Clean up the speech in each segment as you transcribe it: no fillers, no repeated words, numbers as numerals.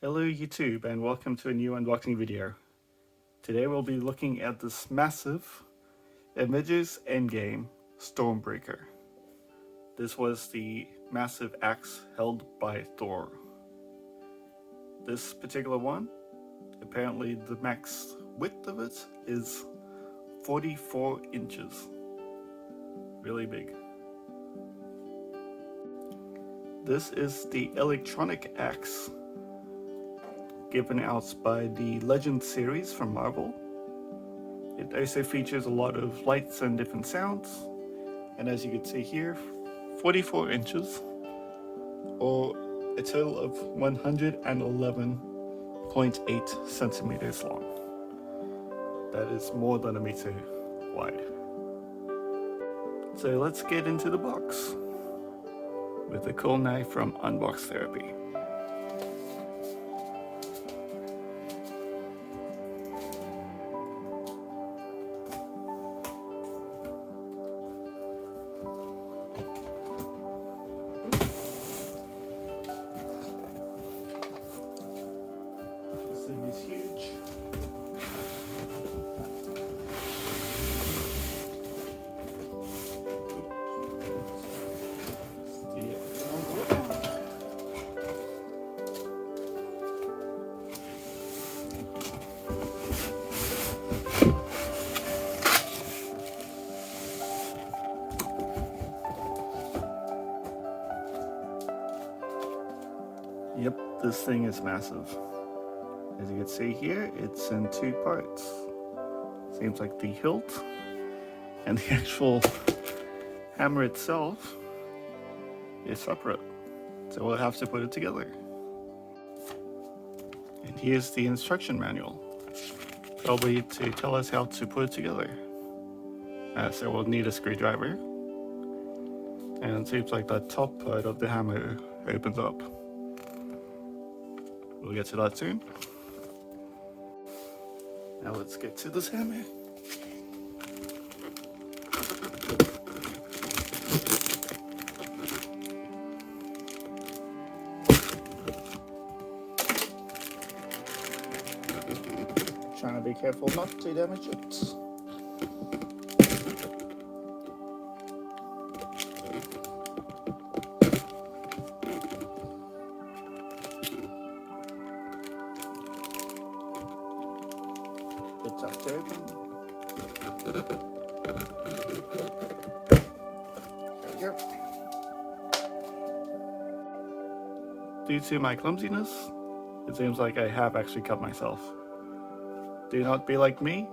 Hello YouTube and welcome to a new unboxing video. Today we'll be looking at this massive Avengers Endgame Stormbreaker. This was the massive axe held by Thor. This particular one, apparently the max width of it is 44 inches. Really big. This is the Electronic Axe, given out by the Legend series from Marvel. It also features a lot of lights and different sounds, and as you can see here, 44 inches, or a total of 111.8 centimeters long. That is more than a meter wide. So let's get into the box with a cool knife from Unbox Therapy. This thing is huge. Yep, this thing is massive. As you can see here, it's in two parts. Seems like the hilt and the actual hammer itself is separate. So we'll have to put it together. And here's the instruction manual, probably to tell us how to put it together. So we'll need a screwdriver. And it seems like that top part of the hammer opens up. We'll get to that soon. Now let's get to this hammer. Trying to be careful not to damage it. It's up to open. There we go. Due to my clumsiness, it seems like I have actually cut myself. Do not be like me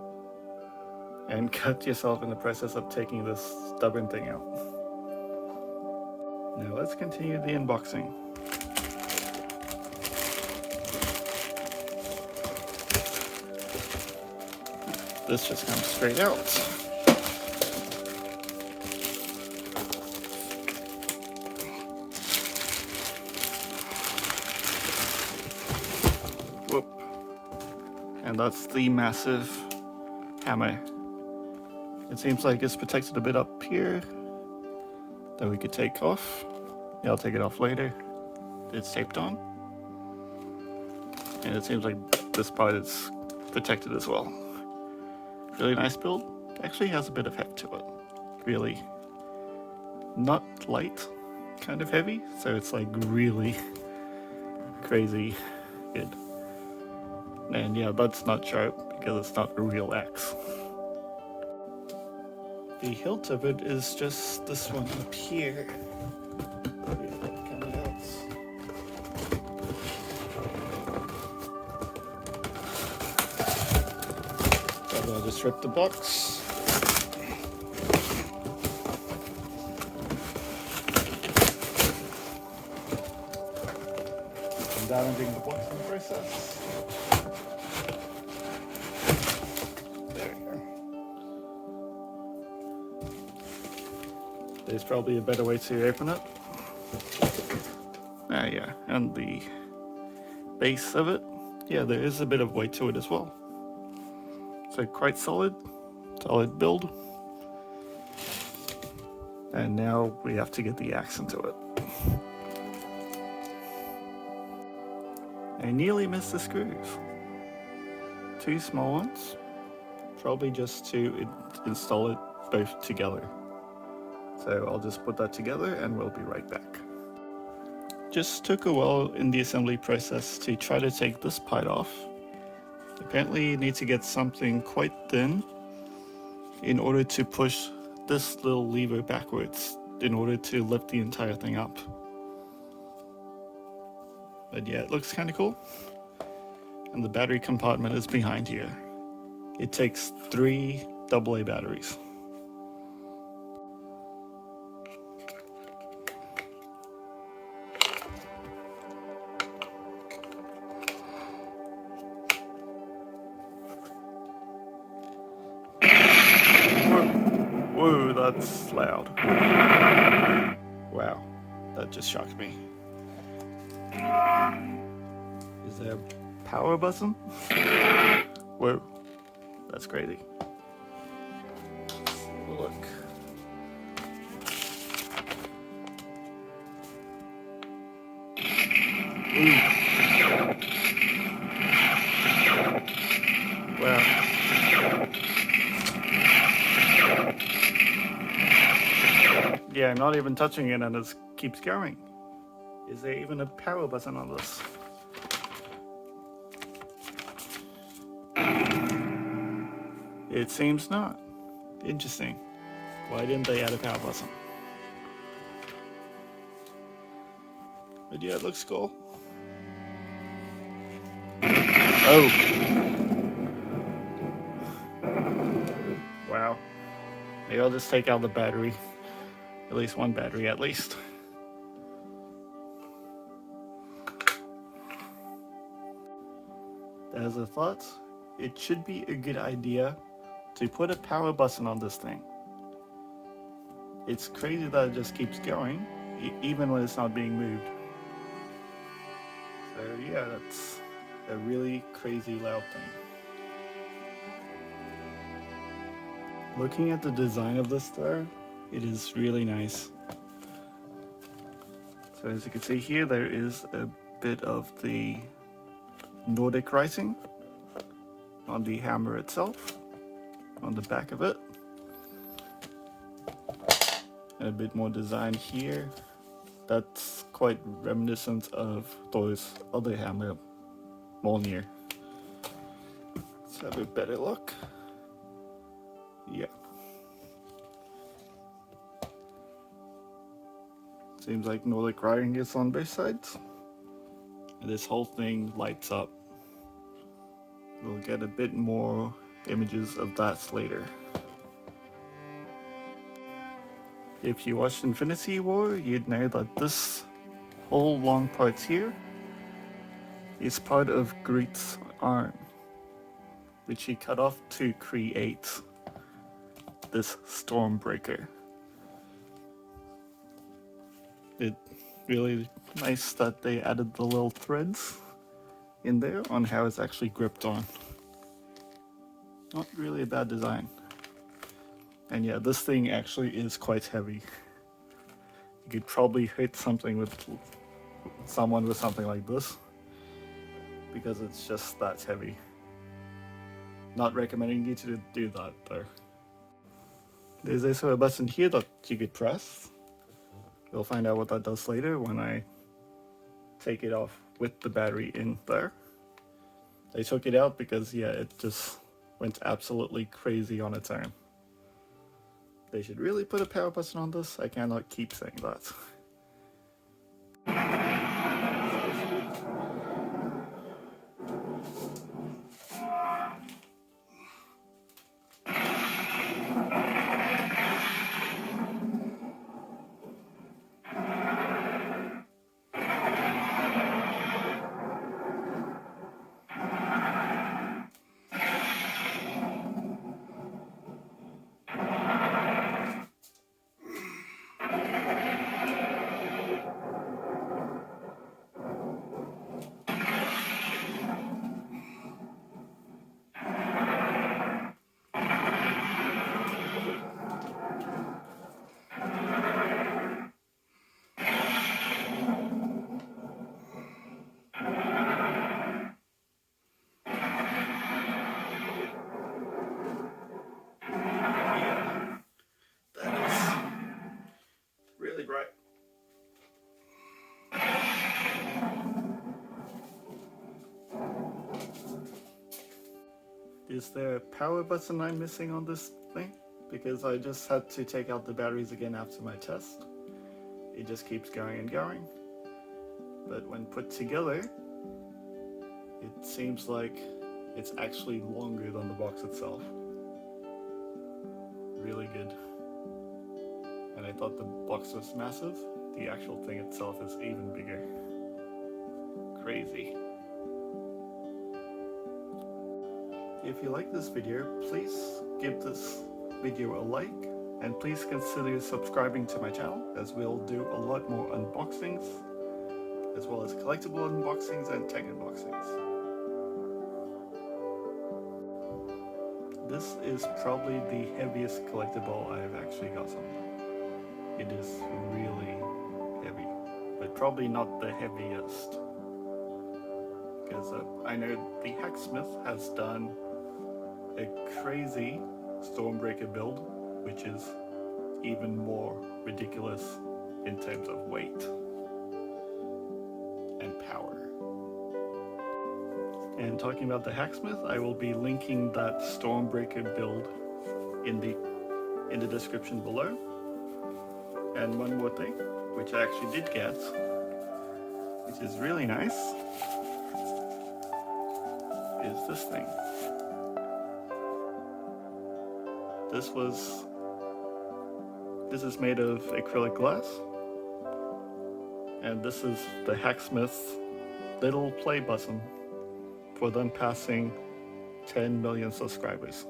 and cut yourself in the process of taking this stubborn thing out. Now let's continue the unboxing. This just comes straight out. Whoop. And that's the massive hammer. It seems like it's protected a bit up here that we could take off. Yeah, I'll take it off later. It's taped on. And it seems like this part is protected as well. Really nice build. Actually has a bit of heft to it. Really not light, kind of heavy, so it's like really crazy good. And yeah, that's not sharp because it's not a real axe. The hilt of it is just this one up here. I'll just rip the box. I'm damaging the box in the process. There we go. There's probably a better way to open it. Yeah, and the base of it, yeah, there is a bit of weight to it as well. So quite solid build. And now we have to get the axe into it. I nearly missed the screws. 2 small ones, probably just to install it both together. So I'll just put that together and we'll be right back. Just took a while in the assembly process to try to take this part off. Apparently you need to get something quite thin in order to push this little lever backwards in order to lift the entire thing up. But yeah, it looks kind of cool. And the battery compartment is behind here. It takes 3 AA batteries. Whoa, that's loud. Wow, that just shocked me. Is there a power button? Whoa, that's crazy. Look. Ooh. Wow. Yeah, I'm not even touching it and it keeps going. Is there even a power button on this? It seems not. Interesting. Why didn't they add a power button? But yeah, it looks cool. Oh! Wow. Maybe I'll just take out the battery. At least one battery, at least. As a thought, it should be a good idea to put a power button on this thing. It's crazy that it just keeps going, even when it's not being moved. So yeah, that's a really crazy loud thing. Looking at the design of this though, it is really nice. So as you can see here, there is a bit of the Nordic writing on the hammer itself, on the back of it. And a bit more design here. That's quite reminiscent of Thor's other hammer, Mjolnir. Let's have a better look. Yeah. Seems like Nordic writing is on both sides. And this whole thing lights up. We'll get a bit more images of that later. If you watched Infinity War, you'd know that this whole long part here is part of Groot's arm, which he cut off to create this Stormbreaker. It's really nice that they added the little threads in there on how it's actually gripped on. Not really a bad design. And yeah, this thing actually is quite heavy. You could probably hit someone with something like this, because it's just that heavy. Not recommending you to do that though. There's also a button here that you could press. We'll find out what that does later when I take it off with the battery in there. I took it out because yeah, it just went absolutely crazy on its own. They should really put a power button on this. I cannot keep saying that. it right. Is there a power button I'm missing on this thing? Because I just had to take out the batteries again after my test. It just keeps going and going. But when put together, it seems like it's actually longer than the box itself. Really good. And I thought the box was massive. The actual thing itself is even bigger. Crazy. If you like this video, please give this video a like, and please consider subscribing to my channel, as we'll do a lot more unboxings, as well as collectible unboxings and tech unboxings. This is probably the heaviest collectible I've actually got on. It is really heavy, but probably not the heaviest. Because I know the Hacksmith has done a crazy Stormbreaker build, which is even more ridiculous in terms of weight and power. And talking about the Hacksmith, I will be linking that Stormbreaker build in the description below. And one more thing, which I actually did get, which is really nice, is this thing. This is made of acrylic glass, and this is the Hacksmith's little play button for them passing 10 million subscribers.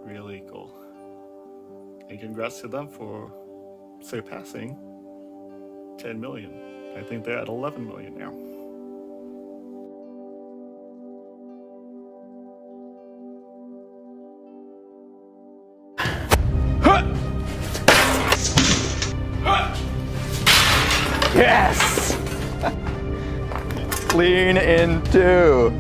Really cool. And congrats to them for surpassing 10 million. I think they're at 11 million now. Yes! Clean in two.